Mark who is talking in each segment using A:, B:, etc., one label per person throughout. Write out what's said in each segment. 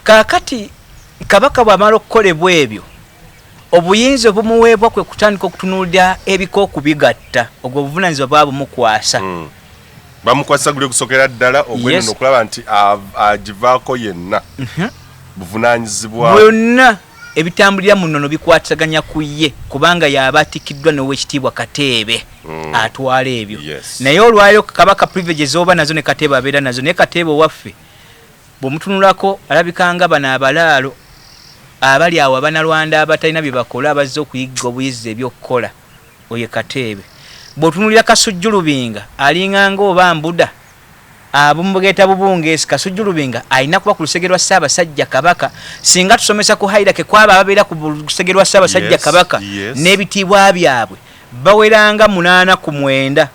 A: Kakati kabaka bw'amala okukolebwa ebyo obuyinza obumuweebwa kwe kutandika okutunuulira ebikooku bigatta ogwo obuvunaanyizibwa bwaba bumukwasa.
B: Bamukwasa guli okusokera ddala ogw'ennono okulaba nti agivaako yenna buvunaanyizibwa
A: bwonna ebitambulira mu nnono bikwataganya ku ye kubanga yaba atikiddwa n'owekitiibwa Kateebe atwala ebyo. Naye olwayo kabaka privileges oba nazo ne Kateebe abeera nazo, naye Kateebe owaffe bw'omutunulako alabikanga bano abalaalo abali awo abanalwanda abatalina bye bakola abazze okuyigga obuyizi ebyokukola oye Kateebe. Bw'otunulira Kasujjulubinga alinganga oba mbuda abumugeeta bubungeesi. Kasujjulubinga alina kuba ku lusege lwa Ssaabasajja Kabaka. Singa tusomesa ku Haidake kwaba ababeera ku lusege lwa Ssaabasajja Kabaka n'ebitiibwa byabwe baweranga 8 ku 9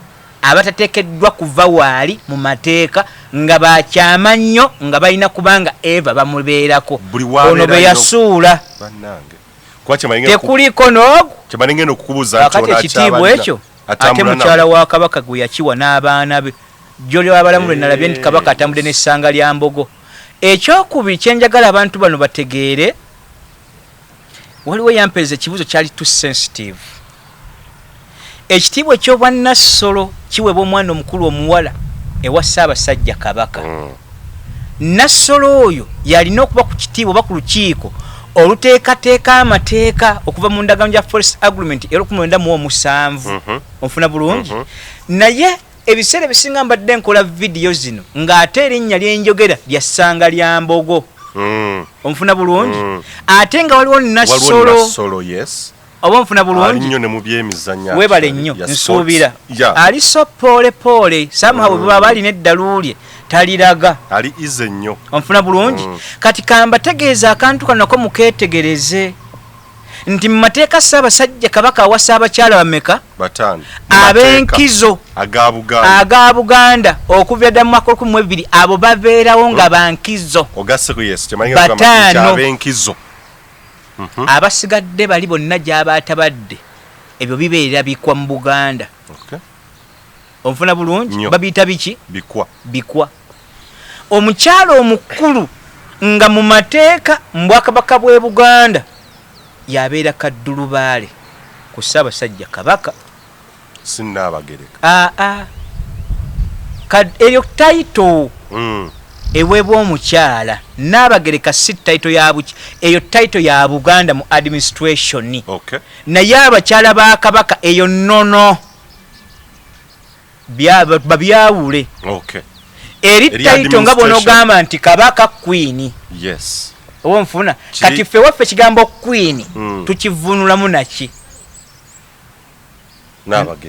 A: abatateekeddwa kuva waali mu mateeka nga bakyama nnyo nga balina kubanga Eva bamubeerako. Ono be yasuula tekuliko n'ogu akati ekitiibwa ekyo ate mukyala wa Kabaka gwe yakiwa n'abaana be. Jolyo abalamu lwe nalabye nti Kabaka atambudde n'essanga lya Mbogo. Ekyokubiri kyenjagala abantu bano bategeere, waliwo yampeereza ekibuuzo kyali too sensitive. Ekitiibwa eky'obwannassolo kiweebwa omwana omukulu omuwala ewa Ssaabasajja Kabaka. Nassolo oyo yalina okuba ku kitiibwa oba ku lukiiko oluteekateeka amateeka okuva mu ndagaano gya Forest Agreement e1997. Onfuna bulungi? Naye ebiseera ebisinga mbadde nkola vidiyo zino ng'ate erinnya lyenjogera lya ssanga lya Mbogo. Onfuna bulungi? Ate nga waliwo Nassolo oba nfuna bulungi webale nnyo nsuubira ali so poole poole somehow bwe balina eddaluulye taliraga
B: ali ize nnyo.
A: Onfuna bulungi? Kati kamba tegeeza akantu kanako mukeetegereze nti mu mateeka Ssaabasajja Kabaka awa Ssaabakyala bameka?
B: 5
A: ab'enkizo aga Buganda okuva dda mu mwaka 12 abo babeerawo nga bankizo 5
B: ab'enkizo.
A: Abasigadde bali bonna gy'aba atabadde ebyo bibeerera bikwa mu Buganda. Onfuna bulungi? Babiyita biki? Bikwa. Omukyalo omukulu nga mu mateeka mu Bwakabaka bw'e Buganda yabeera Kaddulubaale ku Ssaabasajja Kabaka.
B: Sinnaabagereka.
A: Eyo taito eweebwa omukyala. Naabagereka si taito ya buki, eyo taito ya Buganda mu administration. Naye abakyala ba Kabaka eyo nnono babyawule. Eri taito nga bonogamba nti Kabaka Queen. Owo nfuna kati ffe waffe ekigambo Queen tukivunulamu naki?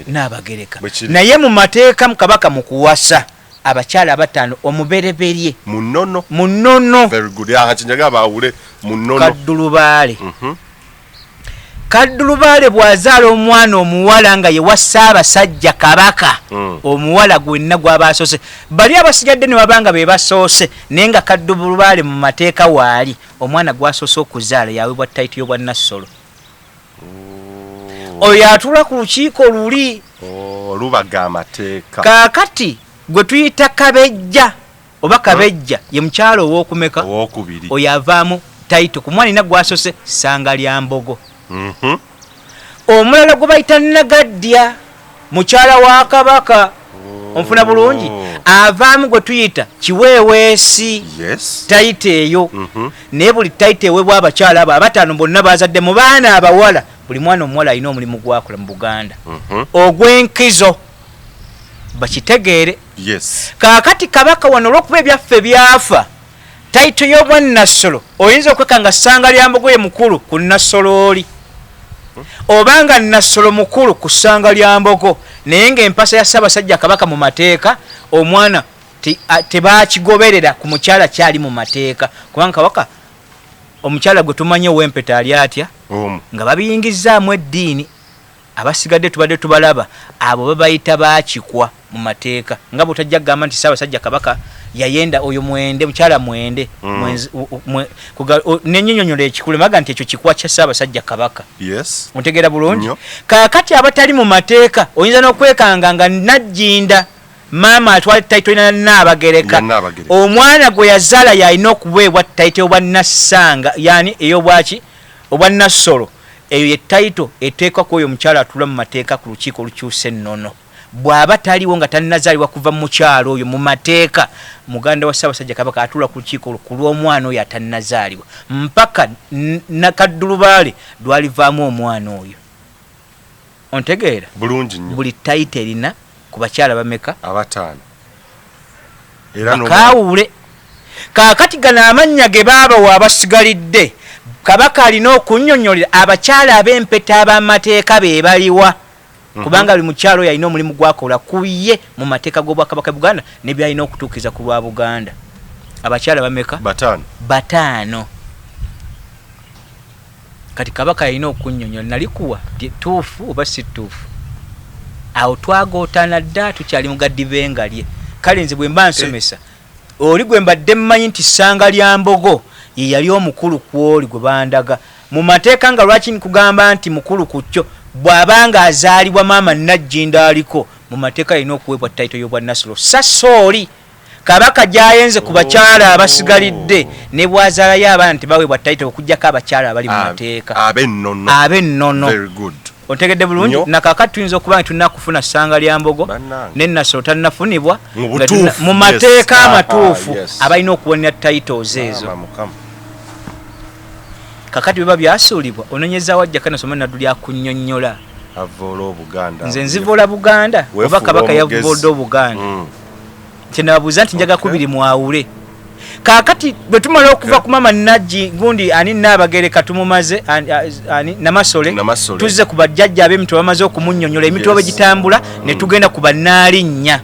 A: Naabagereka. Naye mu mateeka mu Kabaka mu kuwasa abakyala 5 omubereberye munnono Kaddulubaale. Kaddulubaale bw'azaala omwana omuwala nga ye wa Ssaabasajja Kabaka omuwala gwenna gw'abasoose bali abasigadde ne babanga be basoose naye nga Kaddulubaale mu mateeka waali omwana gwasoose okuzaala yaweebwa taito y'obwannassolo. Oyo atula ku lukiiko luli
B: olubaga amateeka.
A: Kaakati gwe tuyita Kabejja oba Kabejja ye mukyalo ow'okumeka?
B: Ow'okubiri.
A: Oyo avaamu taito ku mwana gwasoose ssanga lya Mbogo. Omulala gwe bayita Nagaddya mukyala wa Kabaka. Onfuna bulungi? Avaamu gwe tuyita Kiweeweesi. Taito eyo. Naye buli taito eweebwa abakyala abo 5 bonna bazadde mu baana abawala. Buli mwana omuwala alina omulimu gwakola mu Buganda ogw'enkizo bakitegeere. Kaakati Kabaka wano olw'okuba ebyaffe byafa taito y'obwannassolo oyinza okwekanga ssanga lya Mbogo ye mukulu ku Nassolo oli obanga Nassolo mukulu ku ssanga lya Mbogo naye ng'empasa ya Ssaabasajja Kabaka mu mateeka omwana tebakigoberera ku mukyala kyali mu mateeka kubanga Kabaka omukyala gwe tumanyi ow'empeta ali atya nga babiyingizaamu eddiini abasigadde tubadde tubalaba abo babayita baakikwa mu mateeka nga bw'otajja kugamba nti Ssaabasajja Kabaka yayenda oyo mwende mukyala mwende nennyonyola ekikulemaga nti ekyo kikwa kya Ssaabasajja Kabaka. Ontegeera bulungi? Kaakati abatali mu mateeka oyinza n'okwekanga nga Najjinda maama atwala title ina Nnaabagereka omwana gwe yazaala yalina okuweebwa title obwa Nassanga yani ey'obwaki obwa Nassolo eyo ye title eteekwa ku oyo omukyala atula mu mateeka ku lukiiko olukyusa Ennono bw'aba taliwo nga tannazaalibwa kuva mu kyalo oyo mu mateeka muganda wa Ssaabasajja Kabaka atula ku lukiiko ku lw'omwana oyo atannazaalibwa mpaka nakaddulubaale lwalivaamu omwana oyo ontegeera
B: bulungi nnyo
A: buli title erina ku bakyala bameka
B: abataano era
A: bakawule kaakati gano amannya ge baabawa abasigalidde Kabaka alina okunnyonnyolera abakyala ab'empeta ab'amateeka be baliwa kubanga buli mukyalo yalina omulimu gwakola kuye mu mateeka g'Obwakabaka Buganda ne byalina okutuukiza ku lwa Buganda abakyala bameka bataano kati Kabaka yalina okunnyonnyola nalikuwa tuufu oba si tuufu awo twagootana dda tukyali mugaddi bengalye kale nze bwe mba nsomesa oli gwe mbadde mmanyi nti ssanga lya mbogo ye yali omukulu ku oli gwe bandaga mu mateeka nga lwaki nkugamba nti mukulu ku kyo bw'abanga azaalibwa maama Najjinda aliko mu mateeka yalina okuweebwa title y'obwa Nassolo sasooli Kabaka gy'ayenze ku bakyala abasigalidde ne bw'azaalayo abaana tebaweebwa title okuggyako abakyala abali mu mateeka ab'ennono ontegedde bulungi nakakati tuyinza okuba nti tulina kufuna ssanga lya mbogo ne Nassolo tannafunibwa mu mateeka amatuufu abalina okuwonera titles ezo kakati biba byasuulibwa ononyeza wa Jakana Nadduli akunnyonnyola
B: avoola Obuganda
A: nze nzivoola Buganda oba Kabaka yavuvoodde Obuganda kyenababuuza nti njaga kubiri mwawule kakati bwe tumala okuva ku maama Najji gundi ani Nnaabagereka tumumaze ani Namasole tuzze ku bajjajja ab'emitwe bamaze okumunnyonnyola emitwe bwe gitambula ne tugenda ku Bannaalinnya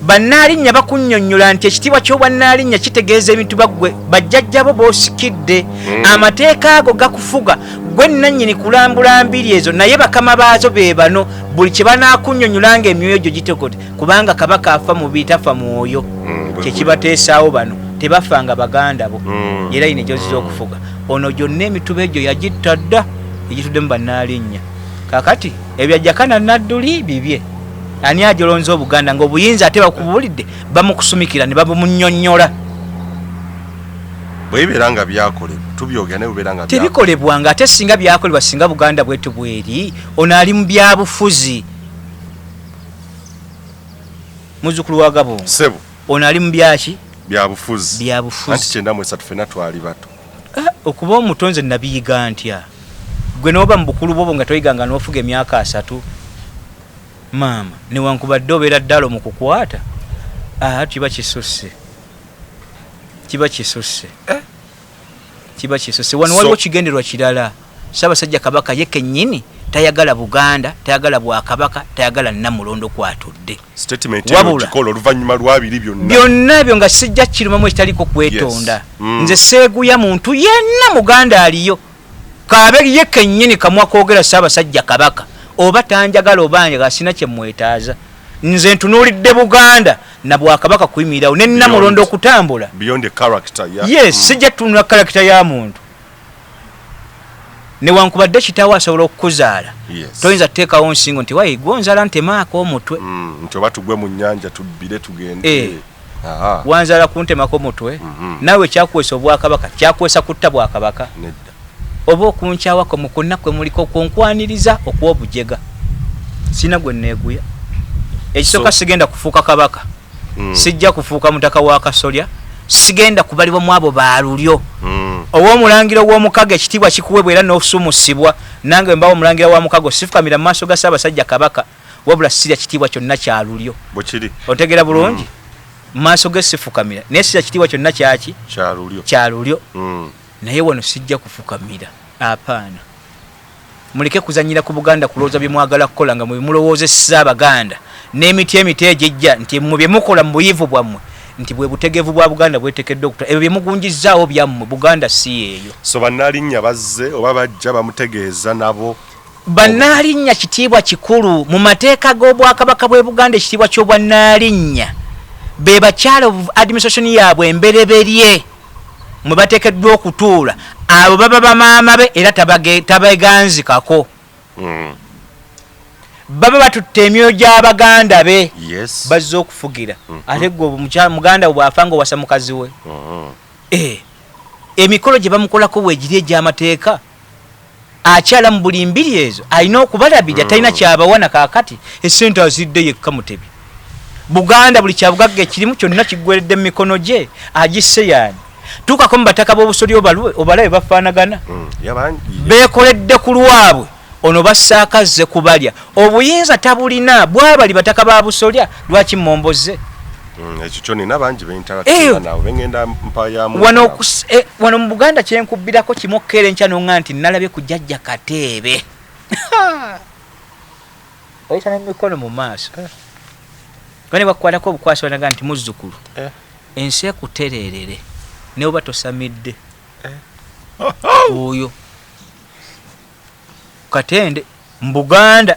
A: Bannaalinnya bakunnyonnyola nti ekitiibwa ky'Obwannaalinnya kitegeeza emitwe baggwe bajjajja bo b'osikidde amateeka ago gakufuga gwe nannyini kulambula mbiri ezo naye bakama baazo be bano buli kye banaakunnyonnyola ng'emyoyo gyo gitekote kubanga Kabaka afa mu bitafa mwoyo kyekibateesaawo bano tebafanga baganda bo era yina egyoziza okufuga ono gyonna emituba egyo yagitta dda egituddemu Bannaalinnya kakati ebya Jakana Nadduli bibye ani ajolonza Obuganda ng'obuyinza ate bakubulidde bamukusumikira ne bamunnyonnyola
B: bwebiberanga byakolebwa tubyogera ne buberanga
A: tebikolebwanga ate singa byakolebwa singa Buganda bwetu bweri ono ali mu byabufuzi muzukulu wa Gabongo
B: sebo
A: ono ali mu byaki
B: byabufuzi
A: anti
B: kyenda mu esatu fena twali bato
A: okuba omutonze nabiyiga ntya gwe n'oba mu bukulu bwobo nga toyiganga n'ofuga emyaka 3 maama newankubadde obeera ddala mu kukwata kiba kisusse wano waliwo kigenderwa kirala Ssaabasajja Kabaka ye kennyini tayagala Buganda tayagala Bwakabaka tayagala Namulondo kwatudde
B: oluvannyuma lwabiri
A: byonna byo nga sijja kirumamu ekitaliko kwetonda nze seeguya muntu yenna Muganda aliyo kabe ye kennyini kamwa koogera Ssaabasajja Kabaka oba tanjagala oba njagala sina kye mwetaaza nze ntunuulidde Buganda na Bwakabaka kuyimirirawo ne Namulondo okutambula
B: beyond the character
A: sijja tunula character ya muntu newankubadde kitaawo asobola okukuzaala toyinza tuteekawo nsingo nti wayi gwonzaala ntemaako omutwe
B: nti oba tugwe mu nnyanja tubbire tugende
A: wanzaala kuntemako omutwe naawe kyakuweesa Obwakabaka kyakuweesa kutta Bwakabaka oba okunkyawako mukonna kwe muliko okunkwaniriza okuwa obujega sina gwe neeguya ekisooka sigenda kufuuka Kabaka sijja kufuuka mutaka wa Kasolya sigenda kubalibwa mu abo baalulyo ow'omulangira w'omukago ekitiibwa kikuweebwa era n'osumusibwa nange mbawo omulangira wa mukago sifukamira mu maaso ga Ssaabasajja Kabaka wabula sirya kitiibwa kyonna kyalulyo otegeera bulungi mu maaso ge sifukamira naye sirya kitiibwa kyonna kyaki kyalulyo naye wano sijja kufukamira apaana muleke kuzanyira ku Buganda kulowooza bye mwagala kukola nga mwe mulowoozesa Abaganda n'emiti emiti egijja nti mu bye mukola mu buyivu bwammwe nti bwe butegevu bwa Buganda bwetekedde okuta ebyo bye mugunjizzaawo byammwe Buganda si eyo
B: so Bannaalinnya bazze oba bajja bamutegeeza nabo
A: Bannaalinnya kitiibwa kikulu mu mateeka g'Obwakabaka bw'e Buganda ekitiibwa ky'Obwannaalinnya be bakyala administration yaabwe embereberye mwe bateekeddwa okutuula abo baba bamaama be era tabeganzikako baba batutte emyoyo gy'Abaganda be bazze okufugira ate gwe muganda bw'afanga wasa mukazi we emikolo gye bamukolako weegiri egy'amateeka akyala mu buli mbiri ezo alina okubalabirira talina kyabawana kaakati essente azidde yekka Mutebi Buganda buli kyabugagga ekirimu kyonna kiggweredde mu mikono gye agisse yaani tuukako mu bataka b'obusoli obalabe bafaanagana beekoledde ku lwabwe ono bassaakazze kubalya obuyinza tabulina bwabali bataka ba busolya lwaki mmomboze
B: ekyo kyonina bangi b'interaction nawe bengenda mpayamu
A: wano mu Buganda kyenkubbirako kimokkera enkya nonga nti nalabye ku Jjajja Kateebe oyita n'emikono mu maaso gane bakwatako obukwasi banaga nti muzzukulu ensi ekutereerere ne oba tosamidde oyo Katende mu Buganda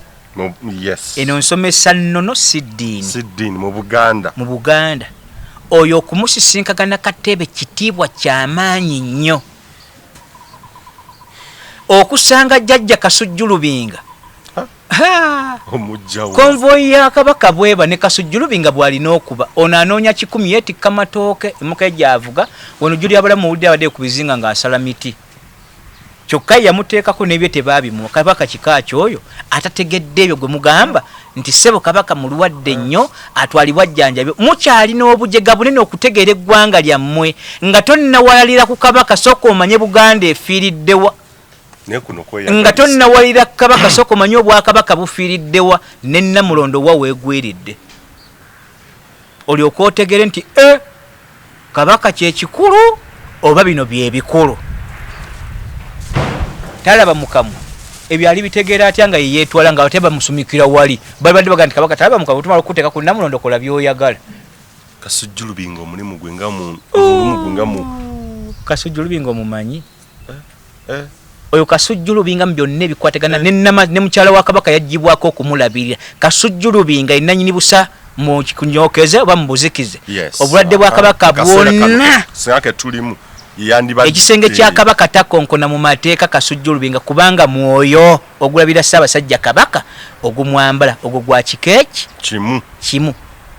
A: eno nsomesa Ennono siddiini
B: mu
A: Buganda oyo okumusisinkagana Kateebe kitiibwa ky'amaanyi nnyo okusanga Jjajja Kasujjulubinga konvoyi ya Kabaka bweba ne Kasujjulubinga bw'alina okuba ono anoonya 10 yeetikka matooke emmoka gy'avuga wano jjuli abalamu muwulidde abadde ku bizinga ng'asala miti kyokka yamuteekako n'ebyo tebaabimuwa Kabaka kika kyoyo atategedde ebyo gwe mugamba nti ssebo Kabaka mulwadde nnyo atwalibwa jjanjabyo mukyalina obujega bunene okutegeera eggwanga lyammwe nga tonnawalalira ku Kabaka sooka omanye Buganda efiiriddewa nga tonnawalira Kabaka sooka omanye Obwakabaka bufiiriddewa ne Namulondo wa weegwiridde olyoka otegere nti Kabaka kyekikulu oba bino byebikulu talaba mukamu ebyo ali bitegeera atya nga yeetwala nga bateba musumikira wali bali badde baga nti Kabaka talaba mukamu tumala okuteeka ku Namulondo kola byoyagala
B: Kasujjulubinga omulimu gwe nga mu
A: Kasujjulubinga omumanyi oyo Kasujjulubinga mu byonna ebikwategana ne mukyala wa Kabaka yaggyibwako okumulabirira Kasujjulubinga ennanyini busa mu kunyokeze oba mu buzikize obulwadde bwa Kabaka bwonna
B: tulimu
A: ekisenge kya Kabaka takonkona mu mateeka Kasujjulubinga kubanga mwoyo ogulabira Ssaabasajja Kabaka ogumwambala ogwo gwa kikeeki kimu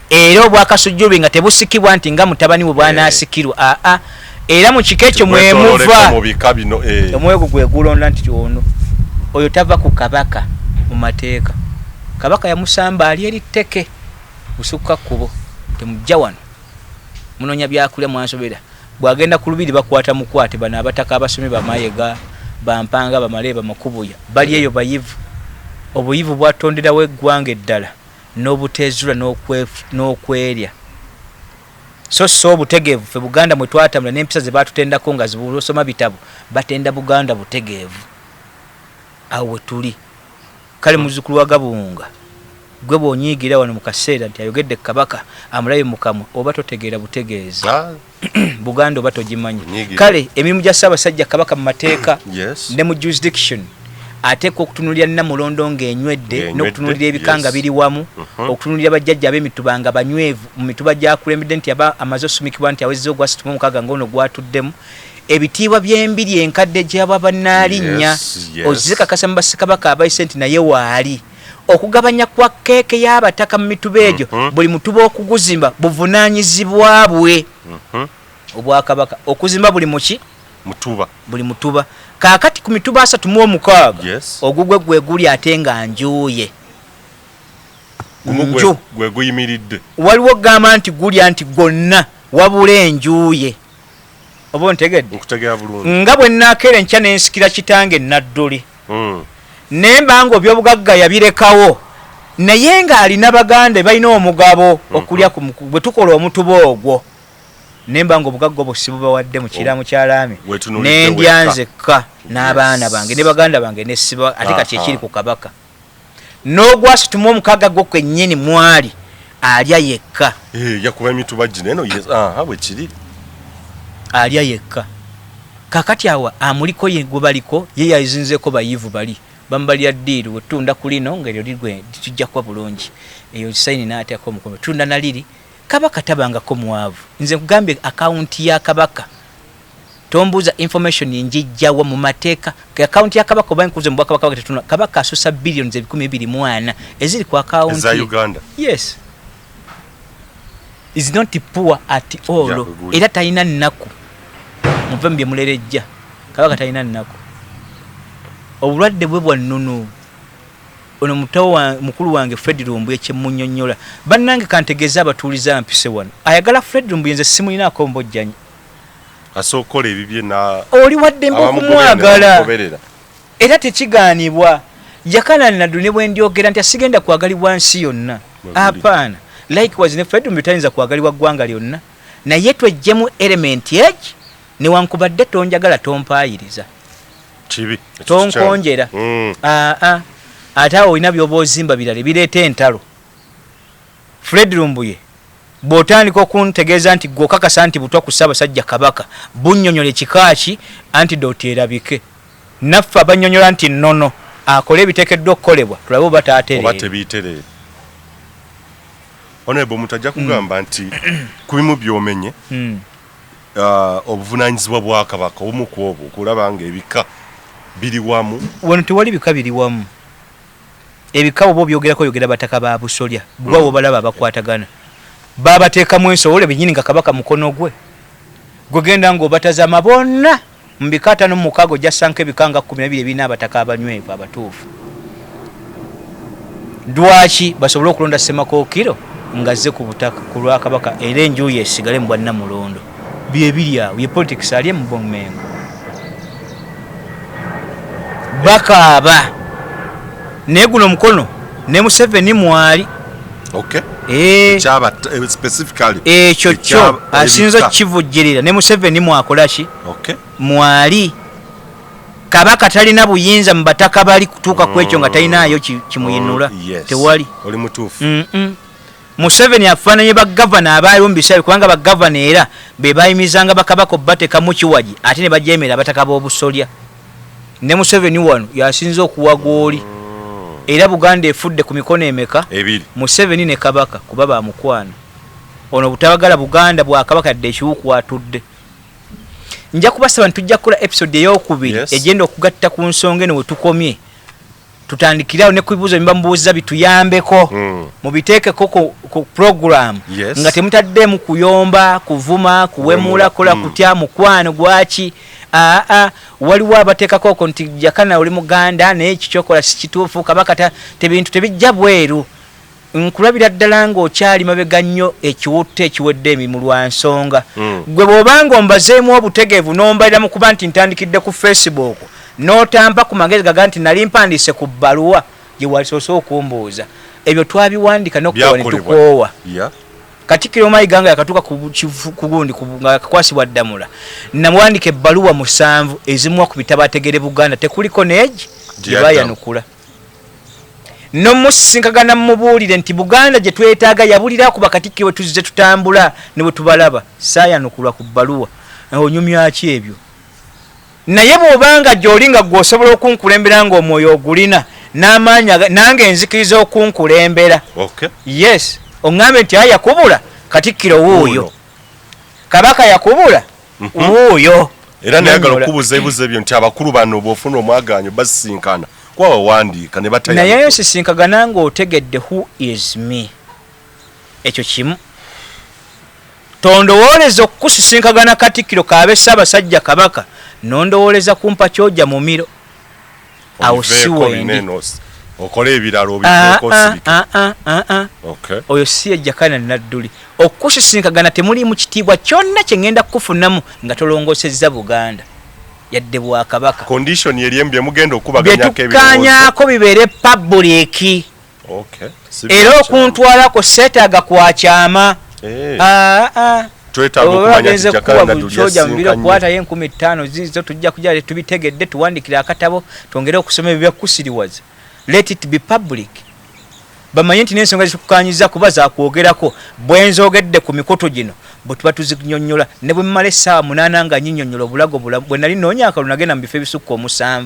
A: era obwa Kasujjulubinga tebusikibwa nti nga mutabani we bwanaasikirwa era mu kikeekyo mwemuva omwoyo gwo gwe gulonda nti ono oyo tava ku Kabaka mu mateeka Kabaka yamusamba ali eri tteke busukka kkubo temujja wano munoonya byakulya mwansobera bwagenda ku lubiri bakwata mukwate bano abataka abasome bamayega bampanga bamale bamakubuya bali eyo bayivu obuyivu bwatonderawo eggwanga eddala n'obuteezula n'okwerya so obutegeevu fe Buganda mwe twatambula n'empisa ze baatutendako nga zibulosoma bitabo batenda Buganda butegeevu awo we tuli kale muzzukulu wa Gabunga gwe bw'onyiigira wano mu kaseera nti ayogedde Kabaka amulabe mukamwe oba totegeera butegeezi Buganda oba togimanyi kale emirimu gya Ssaabasajja Kabaka mu mateeka ne mu jurisdiction ateeka okutunulira Namulondo ng'enywedde n'okutunulira ebikanga biri wamu okutunulira bajjajja ab'emituba nga banywevu mu mituba gyakulembedde nti aba amaze osumikibwa nti awezezza ogwasituma omukaaga ng'ono gwatuddemu ebitiibwa by'embiri enkadde gy'aba bannaalinnya ozikakasa mu bassekabaka abayise nti naye waali okugabanya kwa keeke y'abataka mu mituba egyo buli mutuba okuguzimba buvunaanyizibwa bwe Obwakabaka okuzimba buli muki buli mutuba kaakati ku mituba 36 ogugwe gwe guli ate nga njuye
B: gwe guyimiridde
A: waliwo gamba nti gulya nti gonna wabula enjuye oba ontegedde nga bwe naakeera enkya n'ensikira kitange Nadduli nembanga ebyobugagga yabirekawo naye ng'alina Baganda balina omugabo okulya bwe tukola omutuba ogwo nembanga obugagga obwo sibubawadde mu kiramu ky'alaami nendya nzekka n'abaana bange ne Baganda bange nesiba ate kati ekiri ku Kabaka n'ogwasituma omukaaga gwo kwennyini mwali alya yekka
B: yakuba emituba gineno bwe kiri
A: alya yekka kakati awa amuliko ye gwe baliko ye yazinzeeko bayivu bali bambalya ddiiru wetunda ku lino ng'eryo ligwe tujja kuba bulungi eyo sayini n'ateekako omukono tunda na liri Kabaka tabangako mwavu nze nkugambye akawunti ya Kabaka tombuza information njijjawa mu mateeka account ya Kabaka oba nkuze mu Kabaka tetuna Kabaka asusa billions 124 eziri ku account
B: za Uganda.
A: Yes, is not poor at all. Era talina nnaku muvembye mulerejja Kabaka talina nnaku obulwadde bwe bwa Ennono. Ono mutawa mukulu wange Fred Lumbuye kyemunnyonnyola bannange kantegeeza abatuuliza mpise wano ayagala Fred Lumbuye nze simu ina akombojjanya
B: asokola ebibye na
A: oli wadde mbokumwagala era tekigaanibwa Jakana Nadduli bwe ndyogera nti asigenda kwagalibwa nsi yonna hapana likewise ne Fred Lumbuye tayinza kwagalibwa ggwanga lyonna naye twejjemu element eki newankubadde tonjagala tompaayiriza
B: kibi
A: tonkonjera ate awo olina byoba ozimba birala bireeta entalo. Fred Lumbuye bw'otandika okuntegeeza nti gwe okakasa nti butwa ku Ssaabasajja Kabaka bunnyonnyola ekikaaki antidote erabike naffe abannyonnyola nti nnono akole ebiteekeddwa okukolebwa tulabe oba
B: tebiiterere. Honorable omuntu ajja kugamba nti ku bimu by'omenye obuvunaanyizibwa bwa Kabaka obumu ku obwo okulaba nga ebika biri wamu.
A: Wano tewali bika biri wamu. Ebika obo byogerako yogera bataka ba busolya bwabo balaba bakwatagana babateekamu ensowole binyini nga Kabaka mukono gwe genda ng'obatazama bonna mu bika 5 mu mukago jasanka ebikanga 12 ebina abataka abanywevu abatuufu. Dwaki basobole okulonda Semakookiro ngazze ku butaka ku lwa Kabaka era enjuyi esigale mu Bwannamulondo bye biri awo ye politics ali mu Bomengo bakaaba ne guno mukono ne Museveni mwali.
B: Okay. Chaba specifically.
A: Ekyo asinzo kivujjirira ne Museveni mwakola ki?
B: Okay.
A: Mwali. Kabaka talina buyinza mu bataka bali kutuuka ku ekyo nga talinayo kimuyinula.
B: Yes.
A: Tewali.
B: Oli mutuufu.
A: Museveni afaananye ba governor abaaliwo mu biseera kubanga ba governor era be bayimizanga bakabaka obateka mu kiwaji ate ne bajemera abataka b'obusolya. Ne Museveni wano yasinza okuwa gooli. Era Buganda efudde ku mikono emeka
B: ebiri
A: Museveni ne Kabaka kuba ba mukwano ono butabagala Buganda bwa Kabaka dde ekiwuku atudde. Nja kubasaba ntujja kula episode ey'okubiri egenda okugatta ku nsonga eno we tukomye tutandikirawo ne kubibuuzo mba mubuuza bituyambeko mu biteekeko ku program nga temutaddemu kuyomba kuvuma kuwemula kola kutya mukwano gwaki waliwo abateekako nti Jakana oli Muganda naye ekikyokola si kituufu Kabaka tebintu tebijja bweru nkulabira ddala ng'okyali mabega nnyo ekiwutta ekiwedde emimu lwa nsonga gwe bw'obanga ombazeemu obutegeevu n'ombalira mu kuba nti ntandikidde ku Facebook n'otampa ku magezi gaga nti nali mpandiise ku bbaluwa gye walisoose okumbuuza ebyo twabiwandika n'okukola ne tukoowa. Katikkiro Mayiga yakatuuka ku gundi nga kakwasibwa Ddamula namwandika ebbaluwa 7 ezimuwa ku bitabo ategere Buganda tekuliko neegi gye bayanukula n'omusisinkagana mmubuulire nti Buganda gye twetaaga yabulira ku Bakatikkiro we tuzze tutambula ne bwe tubalaba saayanukulwa ku bbaluwa onyumya ki ebyo naye bw'obanga gy'oli nga gw'osobola okunkulembera ng'omwoyo ogulina n'amaanyi nange enzikiriza okunkulembera. Yes. Ongambe nti yakubula Katikkiro wuuyo Kabaka yakubula wuuyo
B: era nayagala okubuuza ebibuuzo ebyo nti abakulu bano bw'ofuna omwaganyo basisinkana kwaba wandiika ne bataya
A: naye sisinkagana ng'otegedde who is me ekyo kimu tondowooleza okusisinkagana Katikkiro kaabe Ssaabasajja Kabaka nondowooleza kumpa kyojja mu miro awo si wendi
B: okola ebiralo obiteekosirika.
A: Oyo si ye Jakana Nadduli okusisinkagana temuli mu kitiibwa kyonna kye ngenda kufunamu nga tolongosezza Buganda yadde bwa Kabaka
B: condition yeri mbye mugenda okubaganyako
A: ebitukanyako bibeere public. Era okuntwalako seetaaga kwakyama
B: twetaaga okumanya nti Jakana Nadduli
A: yasinkanye kwata ye 15 zizo tujja kujja tubitegedde tuwandikira akatabo twongere okusoma ebyo kusiriwaza. Let it be public. Bamanye nti n'ensonga zikukanyiza kuba zakwogerako bwenzogedde ku mikutu gino bwe tuba tuzinyonnyola ne bwe mmala essaawa 8 nga nyinyonnyola obulago bwe nali noonya akalulu nagenda mu bifo ebisukka 7.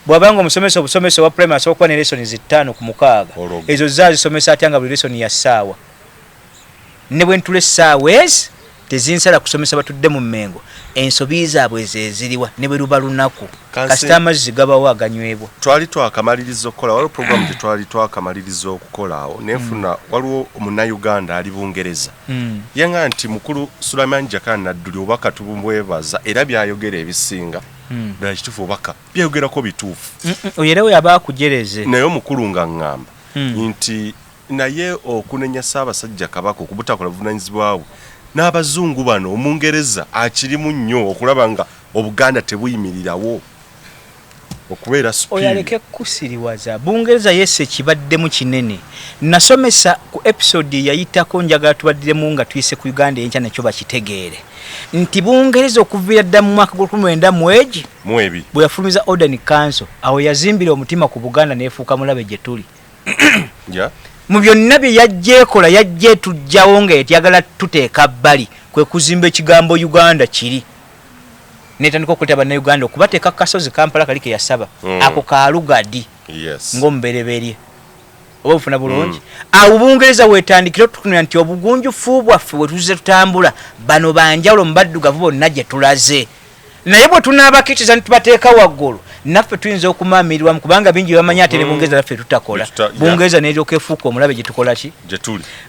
A: Bw'abanga omusomesa obusomesa obwa primary asobola kuba ne lessons 5 ku 6 ezo zaazisomesa atya nga buli lesson ya ssaawa ne bwe ntula essaawa ezi tezinsala kusomesa batudde mu Mengo ensobi zaabwe ezeziriwa ne bwe luba lunaku kasita amazzi gabawo aganywebwa.
B: Twali twakamaliriza okukola waliwo programu gye twali twakamaliriza okukola awo nefuna waliwo Munnayuganda ali Bungereza yanga nti mukulu Jakana Nadduli obaka tubumwebaza era byayogera ebisinga ddala kituufu obaka byayogerako bituufu
A: oyera we yaba akujereze
B: naye omukulu nga ŋŋamba nti naye okunenya Ssaabasajja Kabaka okubutakola buvunaanyizibwawe n'abazungu bano Omungereza akirimu nnyo okulaba nga Obuganda tebuyimirirawo okubeera supiri.
A: Oyaleke kusiriwaza Bungereza yesse kibaddemu kinene. Nasomesa ku episode yayitako njagala tubaddemu nga tuyise ku Uganda Eyenkya nakyo bakitegeere nti Bungereza okuviira dda mu mwaka gw'okumwenda mweji
B: mwebi
A: bwe yafulumiza Order Council awo yazimbira omutima ku Buganda neefuuka mulabe gye tuli
B: yeah.
A: Mu byonna bye yajjeekola yajje tujjawo nga yagala tuteeka bbali kwe kuzimba ekigambo Uganda kiri netandika okuleta bannayuganda okubateeka kasozi Kampala kali ke yasaba ako kaalugadi ng'omubereberye oba bufuna bulungi awo Bungereza weetandikira otukunira nti obugunjufu bwaffe bwe tuze tutambula bano banjawulo mu baddugavu bonna gye tulaze naye bwe tunaabakiriza nitubateeka waggulu naffe tuyinza okumaamirwa kubanga bingi bamanyi ate ne Bungereza naffe tutakola Bungereza n'eryoka efuuka omulabe gye tukola ki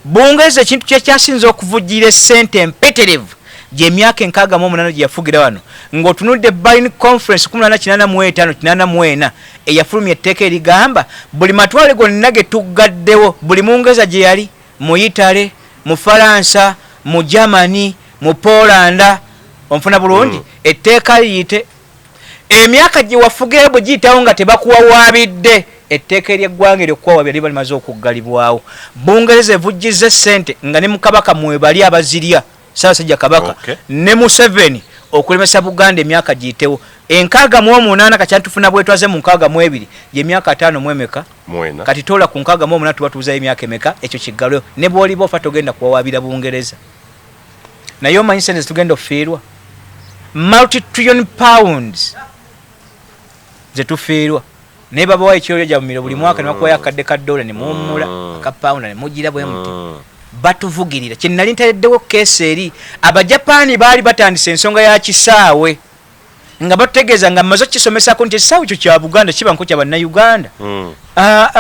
A: Bungereza ekintu kye kyasinza okuvujjira essente empeterevu gy'emyaka 68 gye yafugira wano ng'otunudde Berlin Conference 1885 eyafulumya etteeka erigamba buli matwale gonna ge tuggaddewo buli Mungereza gye yali mu Italy mu Faransa mu Germany mu Poland onfuna bulungi etteeka liyite emyaka gye wafugira bwe giyitawo nga tebakuwawaabidde etteeka ery'eggwanga ery'okuwawaabira liba limaze okuggalibwawo Bungereza evujjiza essente nga ne mu Kabaka mwebali abazirya Ssaabasajja Kabaka ne Museveni okulemesa Buganda emyaka giyitewo 68 kati tufuna bwetwaze mu 62 ye myaka 5 mwemeka kati tola ku 68 tuba tuuza emyaka emeka ekyo kiggalweyo ne bw'oliba ofa togenda kuwawaabira Bungereza naye omanyi sente tugenda ofiirwa multi-trillion pounds zetufiirwa naye babawa ekyoyo gyabumiro buli mwaka ne bakuwayo akadde ka $1 ne muwummula aka pound ne mugira bwe muti batuvugirira kye nali ntaleddewo keesi eri Abajapaani baali batandise ensonga ya kisaawe nga batutegeeza nga mmaze okukisomesako nti ekisaawe ekyo kya Buganda kiba nko kya bannayuganda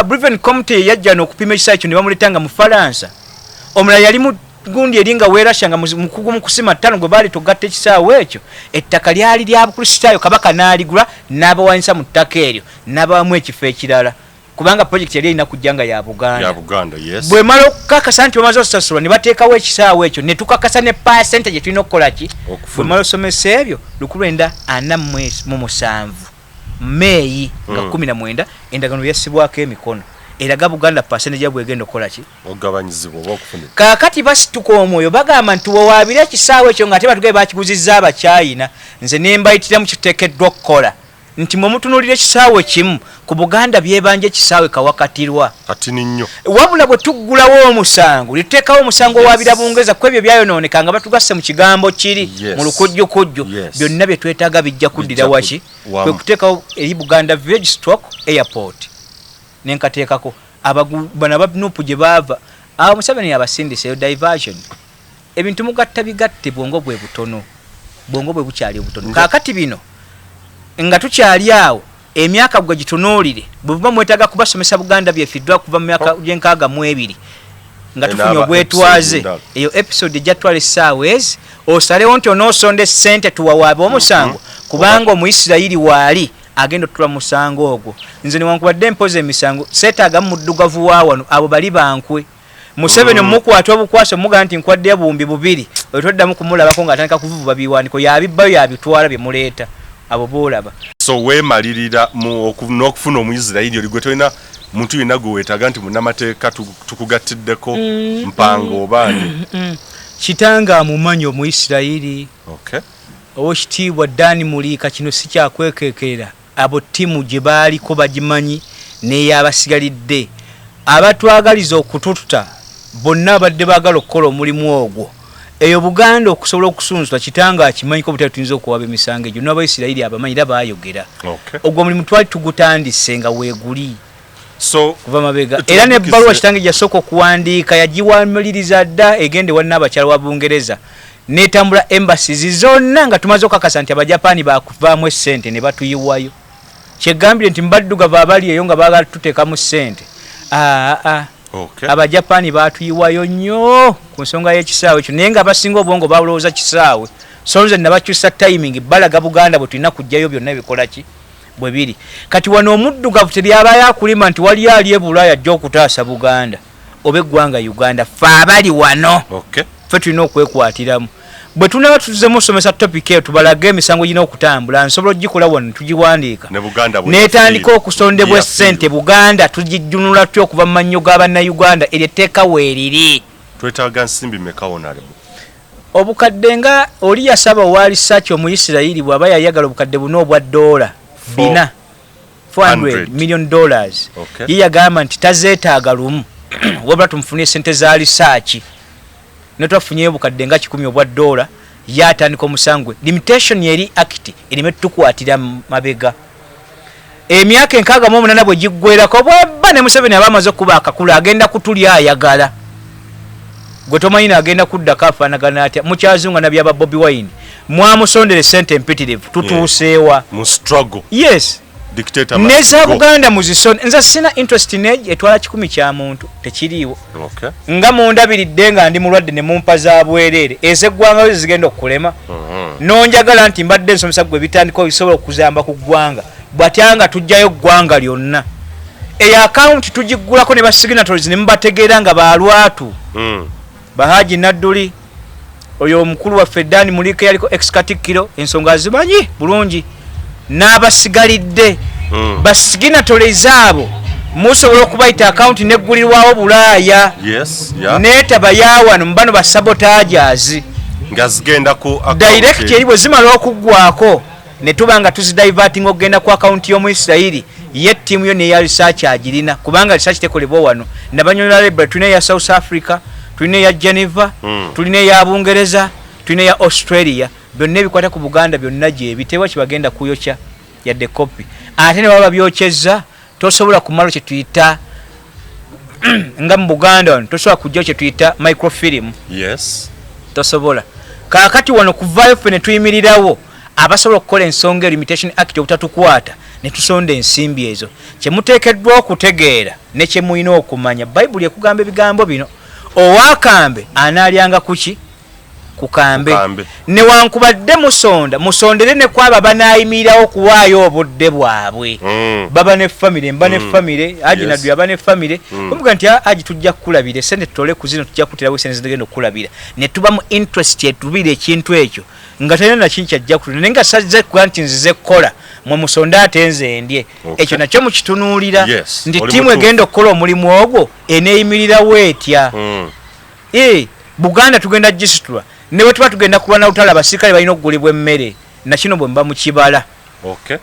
A: Breven Committee yajja n'okupima ekisaawe ekyo ne bamuletanga mu Faransa omulala yali mu gundi eri nga weerasya nga mukugu mu kusima 5 gwe baali togatta ekisaawe ekyo ettaka lyali lya Bukristaayo Kabaka n'aligula n'abawanyisa mu ttaka eryo n'abawamu ekifo ekirala kubanga project yali ina kujjanga ya Buganda
B: yes
A: bwe malo kakasa nti bamaze osasulwa ne bateekawo ekisaawe ekyo ne tukakasa ne percentage tulina okukola ki bwe malo somesa ebyo 1947 Meeyi nga 19 endagaano yassibwako emikono eraga Buganda percentage yabwe egenda okukola ki
B: ogabanyizibwa oba okufuna
A: kakati basituka omwoyo bagamba nti wowaabira ekisaawe ekyo nga ate batugaye bakiguzizza Abakyayina nze ne mbayitira mu kiteekeddwa okukola nti mumutunulira ekisaawe kimu ku Buganda byebanja ekisaawe kawakatirwa
B: ati nnyo
A: wabula bwe tuggulawo omusango lituteekawo omusango owaabira Bungereza ku ebyo byayonooneka nga batugasse mu kigambo kiri mu lukujjukujju byonna bye twetaaga bijja kuddira waki kwe kuteekawo eri Buganda Village Stock Airport nenkateekako bano abanuupu gye baava awo Museveni abasindiseyo diversion ebintu mugatta bigatte bwongo bwe butono bwongo bwe bukyali obutono kaakati bino nga tukyali awo emyaka gwe gitunuulire bwe buba mwetaaga kubasomesa Buganda byefiddwa kuva mu myaka gye2 nga tufunye obwetwaze eyo episode ejjatwala essaawa ezi osalewo nti onoosonda essente tuwawaabe omusango kubanga Omuyisirayiri waali agenda otula musango ogwo nze newankubadde mpoza emisango seetaaga mu muddugavu wa wano abo bali bankwe Museveni omukwata obukwasa omugamba nti nkwaddeyo buwumbi 2 otoddamu kumulabako ng'atandika kuvuvuba biwaaniko yabibbayo yabitwala bye muleeta abo boolaba
B: so weemalirira n'okufuna Omuyisirayiri oli gwe tolina muntu yenna gwe weetaaga nti munnamateeka tukugattiddeko mpango obaani
A: kitanga amumanyi Omuyisirayiri Oweekitiibwa Dani Muliika kino si kyakwekeekera abo ttiimu gye baaliko bagimanyi n'eyabasigalidde abatwagaliza okutututa bonna abadde baagala okukola omulimu ogwo eyo Buganda okusobola okusunzula kitanga akimanyiko butali tuyinza okuwaba emisango egyo n'Abayisirayiri abamanyira baayogera ogwo omulimu twali tugutandise nga weeguli kuva mabega era n'ebbaluwa kitange gyasooka okuwandiika yagiwamaliriza dda egende wanna abakyala wa Bungereza netambula embassies zonna nga tumaze okakasa nti abajapani bakuvaamu essente ne batuyiwayo kyegambire nti mbaddugavu abali eyo nga baagala tuteekamu ssente abajapani batuyiwayo nnyo ku nsonga y'ekisaawe ekyo naye nga abasinga obwongo balowooza kisaawe solze nabakyusa timing balaga Buganda bwe tulina kujjayo byonna bikola ki bwe biri kati wano omuddugavu teryabayo akulima nti wali ali ebulaaya ajja okutaasa Buganda oba eggwanga Uganda fe abali wano fe tulina okwekwatiramu bwe tunaba tuzemu osomesa topic eyo tubalaga emisango gina okutambula nsobola ogikola wano tugiwandiika netandika okusondebwa essente Buganda tugijjunula tutya okuva mu mannyo g'abannayuganda eryo etteeka weeriri
B: twetaaga nsimbi mekawonale
A: obukadde nga oli yasaba owa research omuyisirayiri bw'aba yayagala obukadde buno obwa $400 million ye yagamba nti tazeetaaga lumu wabula tumufunye sente za research netwafunyeyo obukadde nga $100 obwa $1 yatandika omusangwe limitation yeri act erime tukwatira mabega emyaka 68 bwe giggwerako bwebba ne Museveni abamaze okuba akakula agenda kutulya ayagala gwe tomanyina agenda kuddako afaanagana atya mukyazunga nabyaba Bobi Wine mwamusondere sente empitirivu tutuuseewa
B: mu struggle
A: yes neza Buganda muzisonde nza sina interest neji etwala 10 kya muntu tekiriiwo nga mundabiridde nga ndi mulwadde ne mumpa za bwerere ezeggwanga zigenda okukulema nonjagala nti mbadde nsomesa gwe bitandiko bisobola okuzamba ku ggwanga bwatyanga tujjayo ggwanga lyonna eyo account tugiggulako ne ba signatories ne mubategeera nga balwatu Hajji Nadduli oyo omukulu wa Fedani mulike yaliko ex-katikiro ensonga zimanyi bulungi n'abasigalidde basignatories abo musobola okubayita account neggulirwawo Bulaaya netaba yawano mubano ba sabotagers
B: nga zigenda ku
A: direct eri bwe zimala okuggwako ne tuba nga tuzidiverting okugenda ku account y'Omuyisirayiri ye ttiimu yo neya research agirina kubanga research tekolebwa wano nabanyonyola library tulina eya South Africa tulina eya Geneva tulina eya Bungereza tulina eya Australia byonna ebikwata ku Buganda byonna gye biteebwa kibagenda kuyokya yadde copy ate ne baba byokyezza tosobola kumalo kye tuyita nga mu Buganda tosobola kujjayo kye tuyita microfilm tosobola kaakati wano kuvaayo ffe ne tuyimirirawo abasobola okukola ensonga limitation act obutatukwata ne tusonda ensimbi ezo kyemuteekeddwa okutegeera ne kyemulina okumanya Bayibuli ekugamba ebigambo bino owakambe anaalyanga kuki kukambe newankubadde musondere ne kwaba banaayimirirawo okuwaayo obudde bwabwe baba ne famire mba ne famire Hajji Nadduli aba ne famire omuga nti Hajji tujja kukulabira sente tutole ku zino tujja kutirawo sente zigenda okulabira ne tuba mu interest yetubira ekintu ekyo nga talina nakintu kyajja kutula naye nga sazze kuba nti nzize kukola mwe musonda ate nze ndye ekyo nakyo mukitunuulira nti ttiimu egenda okukola omulimu ogwo eneeyimirirawo etya Buganda tugenda gisitula ne bwe tuba tugenda kulwana lutalo abasirikale balina okugulibwa emmere nakino bwe mba mu kibala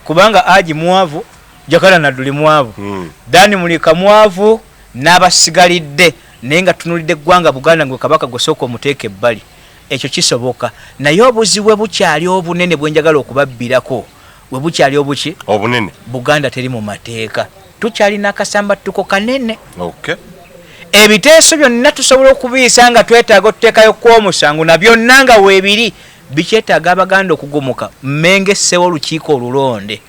A: kubanga Hajji mwavu Jakana Nadduli mwavu Dani Mulika mwavu n'abasigalidde naye nga tunulidde eggwanga Buganda ngwe Kabaka gosooka omuteeka ebbali ekyo kisoboka naye obuzibu bukyali obunene bwenjagala okubabbirako we bukyali obuki
B: obunene
A: Buganda teri mu mateeka tukyalina akasamba tuko kanene ebiteeso byonna tusobola okubiyisa nga twetaaga okuteekayo kw'omusango na byonna nga weebiri bikyetaaga Abaganda okugomoka mmenge ssewo olukiiko olulonde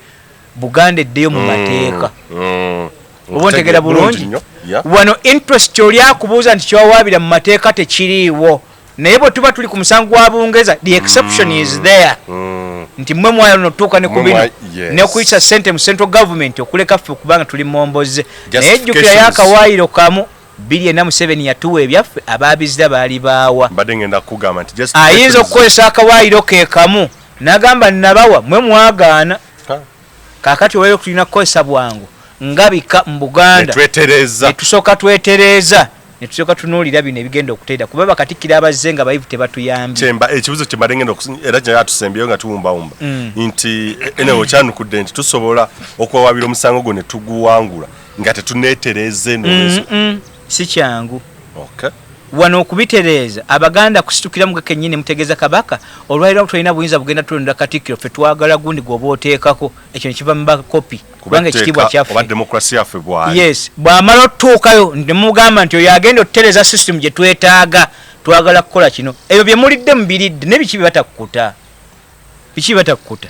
A: Buganda eddeyo mu mateeka oba ontegera bulungi wano interest oli akubuuza nti kyowawaabira mu mateeka tekiriiwo naye bwe tuba tuli ku musango gwa Bungereza the exception is there nti mmwe mwayo notuuka ne ku bino n'okuyisa ssente mu central government okuleka ffe kubanga tuli momboze naye ejjukira y'akawaayiro kamu 247 yatuwa ebyaffe abaabizira baali baawa ayinza okukozesa akawaayiro ke kamu n'agamba nabawa mmwe mwagaana kaakati olwaleero tulina kukozesa bwangu ngabika mu Buganda netusooka twetereeza netusooka tunuulira bino ebigenda okuteera kuba bakatikkira abazze nga bayivu tebatuyambye
B: ekibuzo kye mbadde era kye yatusembyeyo nga tuwumbawumba nti enewo kyanukudde nti tusobola okuwawaabira omusango gwo ne tuguwangula nga tetuneetereze
A: si kyangu wano okubitereeza Abaganda kusitukiramu gakennyini mutegeeza Kabaka olwaliro tulina buyinza bugenda tulonda Katikkiro ffe twagala gundi gwoba oteekako ekyo nekiva mu bakopi kubanga ekitiibwa kyaffe
B: oba demokrasi yaffe bwali
A: bw'amala otutuukayo ne mugamba nti oyo agenda okutereeza system gye twetaaga twagala kukola kino ebyo bye mulidde mubiridde nebiki batakukuta biki batakukuta.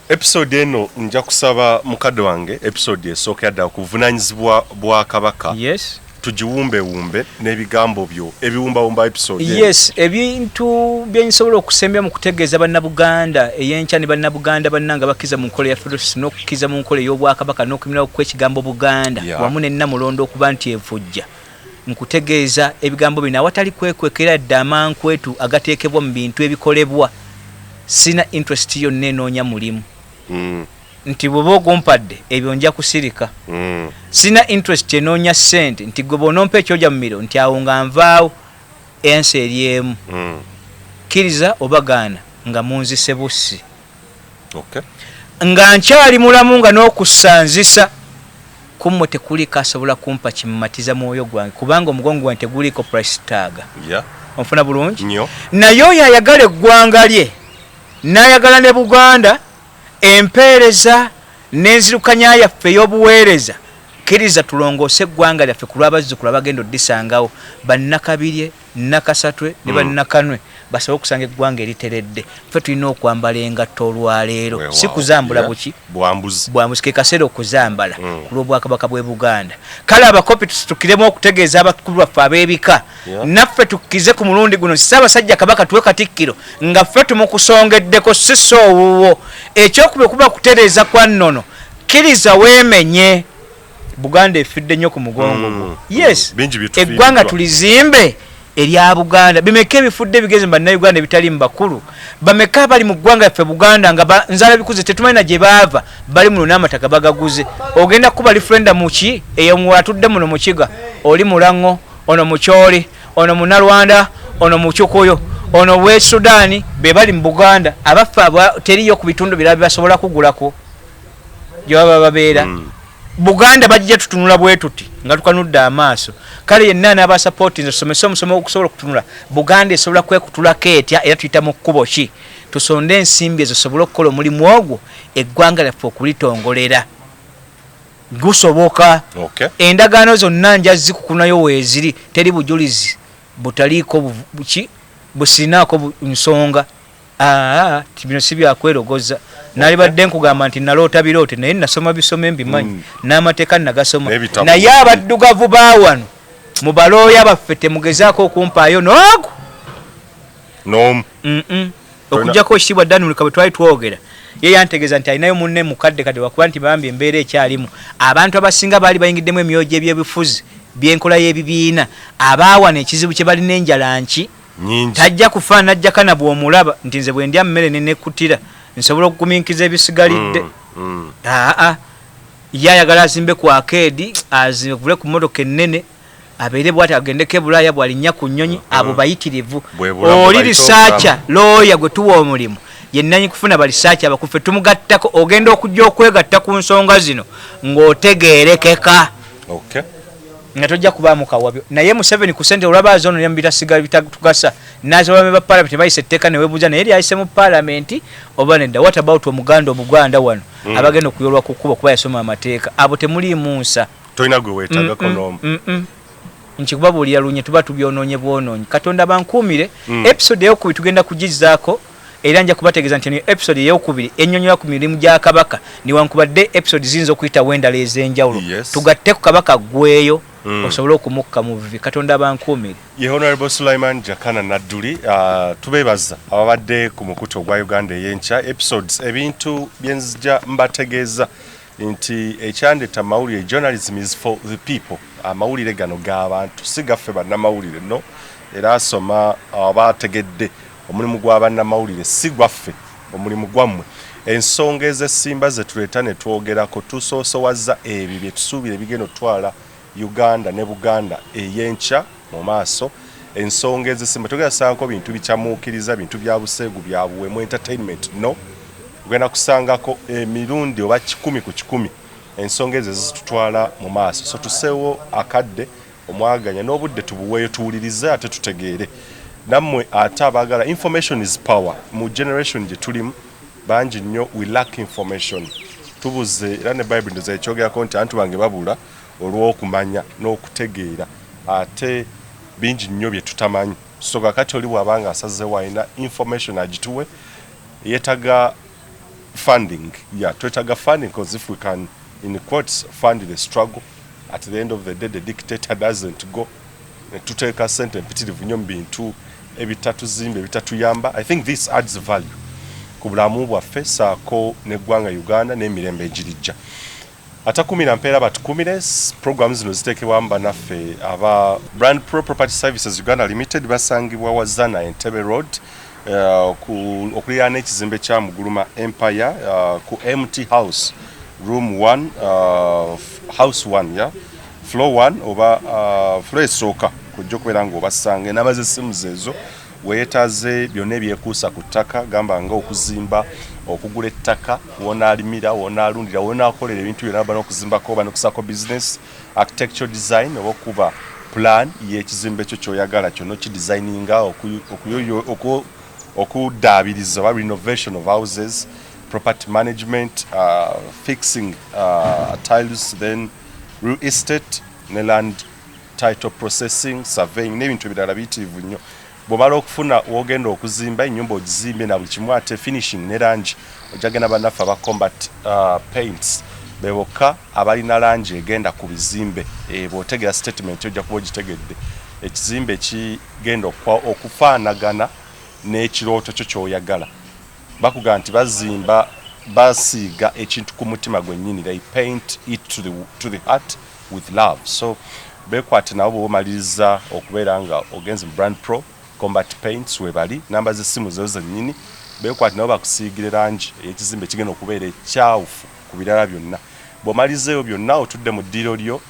B: Episode eno nja kusaba mukadde wange episode esooka yadda kuvunanyizibwa bwa Kabaka.
A: Yes.
B: Tugiwumbe n'ebigambo byo ebiwumbawumba episode.
A: Yes, ebintu byensobola okusembya mu kutegeeza bannabuganda Eyenkya ne bannabuganda bannanga bakiza mu nkola ya federation n'okukiza mu nkola y'obwakabaka n'okumirawo kw'ekigambo Buganda wamu ne Namulondo okuba nti evujja mu kutegeeza ebigambo bino awatali kwekwekera dda amankwetu agateekebwa mu bintu ebikolebwa. Sina interest yonna enoonya mulimu. Nti bwoba ogumpadde ebyo nja kusirika. Sina interest enoonya ssente nti gwe bw'onompa ekyoja mu miro nti awo nga nvaawo ensi eryemu. Kkiriza obagaana nga munzise bussi. Nga nkyali mulamu nga n'okusanzisa kummwe tekuliko asobola kumpa kimumatiza mwoyo gwange kubanga omugongo gwange teguliko price tag. Onfuna bulungi? Naye oyo ayagala eggwanga lye n'ayagala ne Buganda empeereza n'enzirukanya yaffe ey'obuweereza kkiriza tulongoose eggwanga lyaffe ku lw'abazzukulu abagenda oddisangawo bannakabirye nnakasatwe ne bannakanwe basobola okusanga eggwanga eriteredde. Ffe tulina okwambala engatto olwaleero si kuzambula buki bwambuzi ke kaseera okuzambala ku lw'obwakabaka bw'e Buganda. Kale abakopi tusitukiremu okutegeeza abakulu baffe ab'ebika naffe tukkize ku mulundi guno Ssaabasajja Kabaka tuwe Katikkiro nga ffe tumukusongeddeko si soowuwo ekyokuba kuba kutereeza kwa Ennono kkiriza weemenye. Buganda efidde nnyo ku mugongo gwo. Yes, eggwanga tulizimbe erya Buganda. Bimeka ebifudde bigeze bannayuganda ebitali mu bakulu bameka bali mu ggwanga yaffe Buganda nga nzala bikuze tetumanyi na gye baava bali muno n'amataka bagaguze. Ogenda kuba referendum ki eyo mwatudde muno mu kiga oli Mulango ono Mukyoli ono Munalwanda ono Mukyukoyo ono we Sudani be bali mu Buganda abaffe teriyo ku bitundu birala basobola kugulako gye baba babeera. Buganda bajja tutunula bwe tuti nga tukanudde amaaso. Kale yenna n'abasapootinze tusomesa omusomo okusobola okutunula Buganda esobola kwekutulako etya era tuyita mu kkubo ki tusonde ensimbi ezo sobola okukola omulimu ogwo eggwanga lyaffe okulitongolera gusoboka. Endagaano zonna nja zikukunayo weeziri teri bujulizi butaliiko buki businaako nsonga. Bino si byakwerogoza. Nali badde nkugamba nti naloota biroote naye nasoma bisome mbimanyi n'amateeka nagasoma naye abaddugavu baawano mu balooya baffe temugezaako okumpaayo noogu okugjako ekitiibwa Danulika bwe twali twogera ye yantegeeza nti alinayo munne mukadde kati wakuba nti bambi embeera ekyalimu abantu abasinga baali bayingiddemu emyojo eby'ebifuzi by'enkola y'ebibiina abaawana ekizibu kye balina enjala nki tajja kufaana Jakana bw'omulaba nti nze bwe ndya mmere nenekkutira nsobola okuguminkiza ebisigalidde. Ye ayagala azimbe ku akeedi azivule ku mmotoka ennene abeere bw'ati agendeko e Bulaaya bw'alinnya ku nnyonyi abo bayitirivu. Oli risaaca looya gwe tuwa omulimu yennanyi kufuna balisaaca abakuffe tumugattako ogenda okujja okwegatta ku nsonga zino ng'otegeerekeka nga tojja kubaamu kawabyo. Naye Museveni ku ssente olwabaazo ono yamubitasigala bitatugasa n'abalami ba paalamenti bayise etteeka ne weebuuza naye lyayise mu paalamenti oba nedda. What about Omuganda Omuganda wano abagenda okuyolwa ku kkubo kuba yasoma amateeka abo temuliimu nsa.
B: Tolina gwe weetaagako n'omu.
A: Nkikubabuulira lunye tuba tubyonoonye bwonoonyi. Katonda bankuumire. Episode ey'okubiri tugenda kugizzaako era nja kubategeeza nti episode ey'okubiri ennyonnyola ku mirimu gya Kabaka newankubadde episode ziyinza okuyita w'endala ez'enjawulo. Tugatte ku Kabaka ggweyo osobola okumukka mu vivi. Katonda bankuumire.
B: Ye Honorable Jakana Nadduli tubeebaza ababadde ku mukutu ogwa Uganda Eyenkya episodes ebintu byenzija mbategeeza nti ekyandeta amawulire journalism is for the people. Amawulire gano g'abantu si gaffe bannamawulire no era asoma abategedde omulimu gw'abannamawulire si gwaffe omulimu gwammwe. Ensonga ez'essimba ze tuleeta ne twogerako tusoosowaza ebyo bye tusuubira ebigenda otwala Uganda ne Buganda Eyenkya mu maaso. Ensonga ez'essimba togenda kusangako bintu bikyamuukiriza bintu bya buseegu bya buwemu entertainment no ogenda kusangako emirundi oba 10 ku 10 ensonga ezo zitutwala mu maaso. So tuseewo akadde omwaganya n'obudde tubuweeyo tuwulirize ate tutegeere nammwe ate abaagala. Information is power. Mu generation gye tulimu bangi nnyo we lack information. Tubuze era ne Bible ndoza ekyogerako nti abantu bange babula olw'okumanya n'okutegeera ate bingi nnyo bye tutamanyi. so kakati oli bw'abanga asazeewo alina information agituwe yeetaga funding. Yeah, twetaga funding because if we can, in quotes, fund the struggle, at the end of the day the dictator doesn't go. Tuteeka ssente mpitirivu nnyo mu bintu ebitatuzimba ebitatuyamba. I think this adds value ku bulamu bwaffe saako n'eggwanga Uganda n'emirembe egirijja. Atakumira mpeera batukumire program zino ziteekebwamu bannaffe aba Brand Pro Property Services Uganda Limited basangibwa Wazana Entebbe Road okuliraana ekizimbe kya Muguluma Empire ku MT House Room 1 House 1 yeah? Floor 1 oba floor esooka kujja okubeera ng'obasanga enamba z'essimu zeezo weetaze byonna ebyekuusa ku ttaka gamba nga okuzimba okugula ettaka wonaalimira wonaalundira wonaakolera ebintu byonna baba n'okuzimbako oba n'okusako business architectural design oba okuba plan y'ekizimbe ekyo ky'oyagala kyonna okidesigninga okudaabiriza oba renovation of houses property management fixing tiles then real estate ne land title processing surveying n'ebintu ebirala biyitirivu nnyo. Bw'omala okufuna wogenda okuzimba ennyumba ogizimbe na buli kimu ate finishing ne langi ojagenda bannaffe aba combat paints bebokka abalina langi egenda ku bizimbe bw'otegera statement ojja kuba ogitegedde ekizimbe ekigenda okufaanagana n'ekirooto kyo ky'oyagala. Bakuga nti bazimba basiiga ekintu ku mutima gwennyini, they paint it to the heart with love. So bekwate nabo bomaliriza okubeera nga ogenze mu Brand Pro Combat Paints webali namba z'essimu zo zennyini bekwate nabo bakusiigire langi ekizimbe kigenda okubeera ekyawufu ku birala byonna. Bw'omalizeeyo byonna otudde mu ddiiro lyo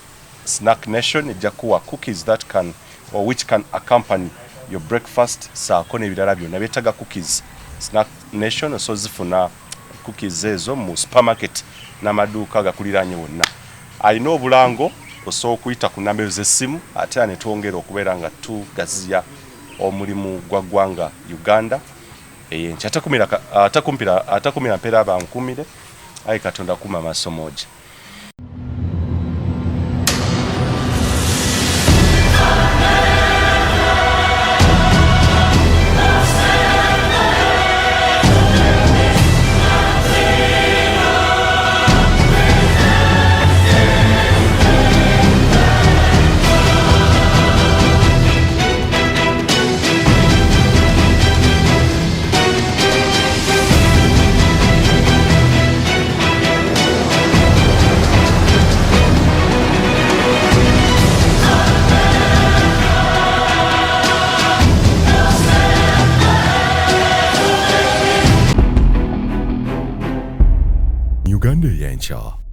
B: Snack Nation ejja kuwa cookies that can or which can accompany your breakfast saako n'ebirala byonna beetaga cookies. Snack Nation osozifuna cookies ezo mu supermarket n'amaduuka gakuliraanye wonna. Alina obulango osobola okuyita ku namba z'essimu ate ne twongera okubeera nga tugaziya omulimu gwa ggwanga Uganda Eyenkya. Atakumira mpeera bankumire ayi Katonda kuma amasomo ge.
C: Uganda Eyenkya.